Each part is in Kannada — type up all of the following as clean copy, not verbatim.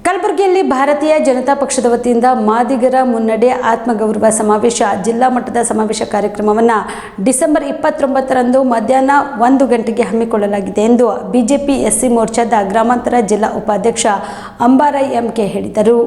ಕಲಬುರಗಿಯಲ್ಲಿ ಭಾರತೀಯ ಜನತಾ ಪಕ್ಷದ ವತಿಯಿಂದ ಮಾದಿಗರ ಮುನ್ನಡೆ ಆತ್ಮಗೌರವ ಸಮಾವೇಶ ಜಿಲ್ಲಾ ಮಟ್ಟದ ಸಮಾವೇಶ ಕಾರ್ಯಕ್ರಮವನ್ನು ಡಿಸೆಂಬರ್ 29ರಂದು ಮಧ್ಯಾಹ್ನ 1 ಗಂಟೆಗೆ ಹಮ್ಮಿಕೊಳ್ಳಲಾಗಿದೆ ಎಂದು ಬಿಜೆಪಿ ಎಸ್ಸಿ ಮೋರ್ಚಾದ ಗ್ರಾಮಾಂತರ ಜಿಲ್ಲಾ ಉಪಾಧ್ಯಕ್ಷ ಅಂಬಾರೈ ಎಂಕೆ ಹೇಳಿದರು.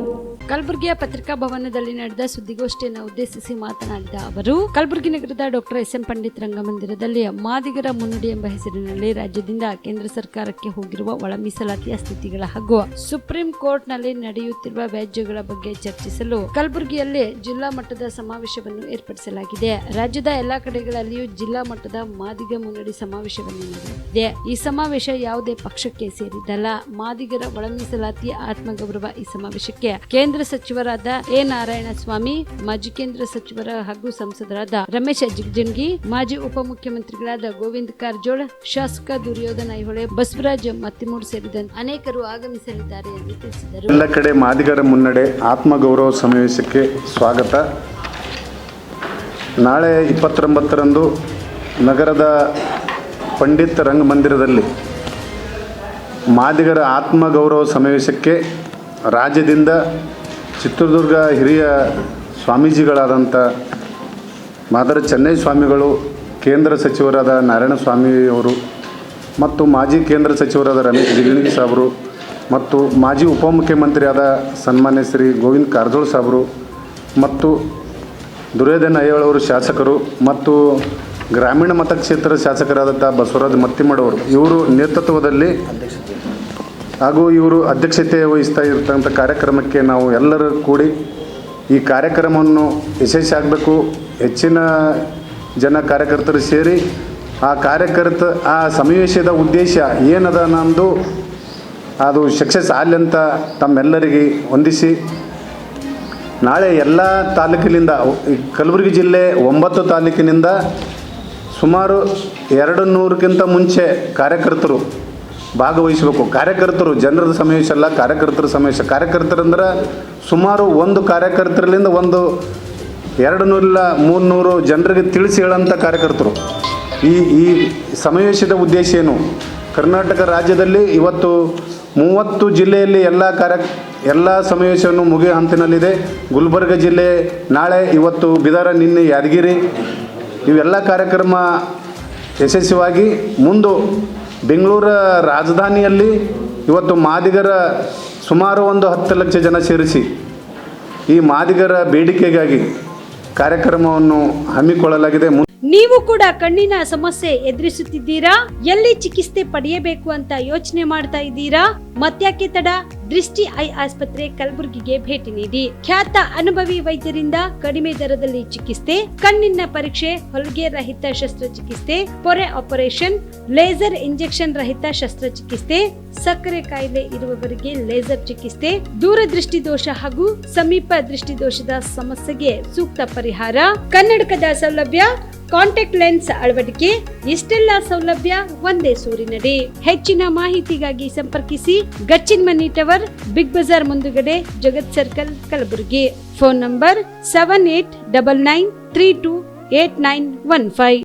ಕಲಬುರಗಿಯ ಪತ್ರಿಕಾ ಭವನದಲ್ಲಿ ನಡೆದ ಸುದ್ದಿಗೋಷ್ಠಿಯನ್ನು ಉದ್ದೇಶಿಸಿ ಮಾತನಾಡಿದ ಅವರು, ಕಲಬುರಗಿ ನಗರದ ಡಾಕ್ಟರ್ ಎಸ್.ಎಂ. ಪಂಡಿತ್ ರಂಗಮಂದಿರದಲ್ಲಿ ಮಾದಿಗರ ಮುನ್ನಡೆ ಎಂಬ ಹೆಸರಿನಲ್ಲಿ ರಾಜ್ಯದಿಂದ ಕೇಂದ್ರ ಸರ್ಕಾರಕ್ಕೆ ಹೋಗಿರುವ ಒಳ ಮೀಸಲಾತಿಯ ಸ್ಥಿತಿಗಳ ಹಾಗೂ ಸುಪ್ರೀಂ ಕೋರ್ಟ್ನಲ್ಲಿ ನಡೆಯುತ್ತಿರುವ ವ್ಯಾಜ್ಯಗಳ ಬಗ್ಗೆ ಚರ್ಚಿಸಲು ಕಲಬುರಗಿಯಲ್ಲಿ ಜಿಲ್ಲಾ ಮಟ್ಟದ ಸಮಾವೇಶವನ್ನು ಏರ್ಪಡಿಸಲಾಗಿದೆ. ರಾಜ್ಯದ ಎಲ್ಲಾ ಕಡೆಗಳಲ್ಲಿಯೂ ಜಿಲ್ಲಾ ಮಟ್ಟದ ಮಾದಿಗ ಮುನ್ನಡೆ ಸಮಾವೇಶವನ್ನು ನಡೆಯುತ್ತಿದೆ. ಈ ಸಮಾವೇಶ ಯಾವುದೇ ಪಕ್ಷಕ್ಕೆ ಸೇರಿದ್ದಲ್ಲ. ಮಾದಿಗರ ಒಳ ಮೀಸಲಾತಿ ಆತ್ಮಗೌರವ ಈ ಸಮಾವೇಶಕ್ಕೆ ಕೇಂದ್ರ ಸಚಿವರಾದ ಎ. ನಾರಾಯಣಸ್ವಾಮಿ, ಮಾಜಿ ಕೇಂದ್ರ ಸಚಿವರ ಹಾಗೂ ಸಂಸದರಾದ ರಮೇಶ್ ಜಿಗಜಿಣಗಿ, ಮಾಜಿ ಉಪಮುಖ್ಯಮಂತ್ರಿಗಳಾದ ಗೋವಿಂದ ಕಾರಜೋಳ, ಶಾಸಕ ದುರ್ಯೋಧನ ಐಹೊಳೆ, ಬಸವರಾಜ ಮತ್ತಿಮೂಡ್ ಸೇರಿದಂತೆ ಅನೇಕರು ಆಗಮಿಸಲಿದ್ದಾರೆ ಎಂದು ತಿಳಿಸಿದರು. ಎಲ್ಲ ಕಡೆ ಮಾದಿಗರ ಮುನ್ನಡೆ ಆತ್ಮಗೌರವ ಸಮಾವೇಶಕ್ಕೆ ಸ್ವಾಗತ. ನಾಳೆ 29ರಂದು ನಗರದ ಪಂಡಿತ್ ರಂಗಮಂದಿರದಲ್ಲಿ ಮಾದಿಗರ ಆತ್ಮಗೌರವ ಸಮಾವೇಶಕ್ಕೆ ರಾಜ್ಯದಿಂದ ಚಿತ್ರದುರ್ಗ ಹಿರಿಯ ಸ್ವಾಮೀಜಿಗಳಾದಂಥ ಮಾದರ ಚೆನ್ನೈ ಸ್ವಾಮಿಗಳು, ಕೇಂದ್ರ ಸಚಿವರಾದ ನಾರಾಯಣಸ್ವಾಮಿಯವರು ಮತ್ತು ಮಾಜಿ ಕೇಂದ್ರ ಸಚಿವರಾದ ರಮೇಶ್ ಜಿಗಜಿಣಗಿ ಸಾಹೇಬರು ಮತ್ತು ಮಾಜಿ ಉಪಮುಖ್ಯಮಂತ್ರಿಯಾದ ಸನ್ಮಾನ್ಯ ಶ್ರೀ ಗೋವಿಂದ ಕಾರಜೋಳ ಸಾಹೇಬರು ಮತ್ತು ದುರ್ಯೋಧನ ಐಹೊಳೆ ಶಾಸಕರು ಮತ್ತು ಗ್ರಾಮೀಣ ಮತಕ್ಷೇತ್ರದ ಶಾಸಕರಾದಂಥ ಬಸವರಾಜ ಮತ್ತಿಮಡವರು ಇವರು ನೇತೃತ್ವದಲ್ಲಿ ಹಾಗೂ ಇವರು ಅಧ್ಯಕ್ಷತೆ ವಹಿಸ್ತಾ ಇರ್ತಕ್ಕಂಥ ಕಾರ್ಯಕ್ರಮಕ್ಕೆ ನಾವು ಎಲ್ಲರೂ ಕೂಡಿ ಈ ಕಾರ್ಯಕ್ರಮವನ್ನು ಯಶಸ್ವಿಯಾಗಬೇಕು. ಹೆಚ್ಚಿನ ಜನ ಕಾರ್ಯಕರ್ತರು ಸೇರಿ ಆ ಸಮಾವೇಶದ ಉದ್ದೇಶ ಏನದ ಅನ್ನೋದು ಅದು ಸಕ್ಸಸ್ ಆಗಲಿ ಅಂತ ತಮ್ಮೆಲ್ಲರಿಗೆ ಹೊಂದಿಸಿ ನಾಳೆ ಎಲ್ಲ ತಾಲೂಕಿನಿಂದ ಕಲಬುರಗಿ ಜಿಲ್ಲೆ 9 ತಾಲೂಕಿನಿಂದ ಸುಮಾರು 200ಕ್ಕಿಂತ ಮುಂಚೆ ಕಾರ್ಯಕರ್ತರು ಭಾಗವಹಿಸಬೇಕು. ಕಾರ್ಯಕರ್ತರು ಜನರದ ಸಮಾವೇಶ ಅಲ್ಲ, ಕಾರ್ಯಕರ್ತರ ಸಮಾವೇಶ. ಕಾರ್ಯಕರ್ತರಂದ್ರೆ ಸುಮಾರು ಒಂದು ಕಾರ್ಯಕರ್ತರಿಂದ ಒಂದು 200-300 ಜನರಿಗೆ ತಿಳಿಸಿ ಹೇಳೋಂಥ ಕಾರ್ಯಕರ್ತರು. ಈ ಸಮಾವೇಶದ ಉದ್ದೇಶ ಏನು? ಕರ್ನಾಟಕ ರಾಜ್ಯದಲ್ಲಿ ಇವತ್ತು 30 ಜಿಲ್ಲೆಯಲ್ಲಿ ಎಲ್ಲ ಸಮಾವೇಶವನ್ನು ಮುಗಿಯೋ ಹಂತದಲ್ಲಿದೆ. ಗುಲ್ಬರ್ಗ ಜಿಲ್ಲೆ ನಾಳೆ, ಇವತ್ತು ಬಿದರ, ನಿನ್ನೆ ಯಾದಗಿರಿ, ಇವೆಲ್ಲ ಕಾರ್ಯಕ್ರಮ ಯಶಸ್ವಿಯಾಗಿ ಮುಂದೆ ಬೆಂಗಳೂರು ರಾಜಧಾನಿಯಲ್ಲಿ ಇವತ್ತು ಮಾದಿಗರ ಸುಮಾರು 10 ಲಕ್ಷ ಜನ ಸೇರಿಸಿ ಈ ಮಾದಿಗರ ಬೇಡಿಕೆಗಾಗಿ ಕಾರ್ಯಕ್ರಮವನ್ನು ಹಮ್ಮಿಕೊಳ್ಳಲಾಗಿದೆ. ನೀವು ಕೂಡ ಕಣ್ಣಿನ ಸಮಸ್ಯೆ ಎದುರಿಸುತ್ತಿದ್ದೀರಾ? ಎಲ್ಲಿ ಚಿಕಿತ್ಸೆ ಪಡೆಯಬೇಕು ಅಂತ ಯೋಚನೆ ಮಾಡ್ತಾ ಇದ್ದೀರಾ? ಮತ್ಯಾಕೆ ತಡ? ದೃಷ್ಟಿ ಐ ಆಸ್ಪತ್ರೆ ಕಲಬುರಗಿಗೆ ಭೇಟಿ ನೀಡಿ. ಖ್ಯಾತ ಅನುಭವಿ ವೈದ್ಯರಿಂದ ಕಡಿಮೆ ದರದಲ್ಲಿ ಚಿಕಿತ್ಸೆ, ಕಣ್ಣಿನ ಪರೀಕ್ಷೆ, ಹೊಲಿಗೆ ರಹಿತ ಶಸ್ತ್ರಚಿಕಿತ್ಸೆ, ಪೊರೆ ಆಪರೇಷನ್, ಲೇಸರ್ ಇಂಜೆಕ್ಷನ್ ರಹಿತ ಶಸ್ತ್ರಚಿಕಿತ್ಸೆ, ಸಕ್ಕರೆ ಕಾಯಿಲೆ ಇರುವವರಿಗೆ ಲೇಸರ್ ಚಿಕಿತ್ಸೆ, ದೂರದೃಷ್ಟಿ ದೋಷ ಹಾಗೂ ಸಮೀಪ ದೃಷ್ಟಿ ದೋಷದ ಸಮಸ್ಯೆಗೆ ಸೂಕ್ತ ಪರಿಹಾರ, ಕನ್ನಡಕದ ಸೌಲಭ್ಯ, ಕಾಂಟ್ಯಾಕ್ಟ್ ಲೆನ್ಸ್ ಅಳವಡಿಕೆ, ಇಷ್ಟೆಲ್ಲ ಸೌಲಭ್ಯ ಒಂದೇ ಸೂರಿನಡಿ. ಹೆಚ್ಚಿನ ಮಾಹಿತಿಗಾಗಿ ಸಂಪರ್ಕಿಸಿ Gachchin Mani tower, Big Bazaar ಮುಂದುಗಡೆ, Jagat circle, Kalaburagi. Phone number 7899328915.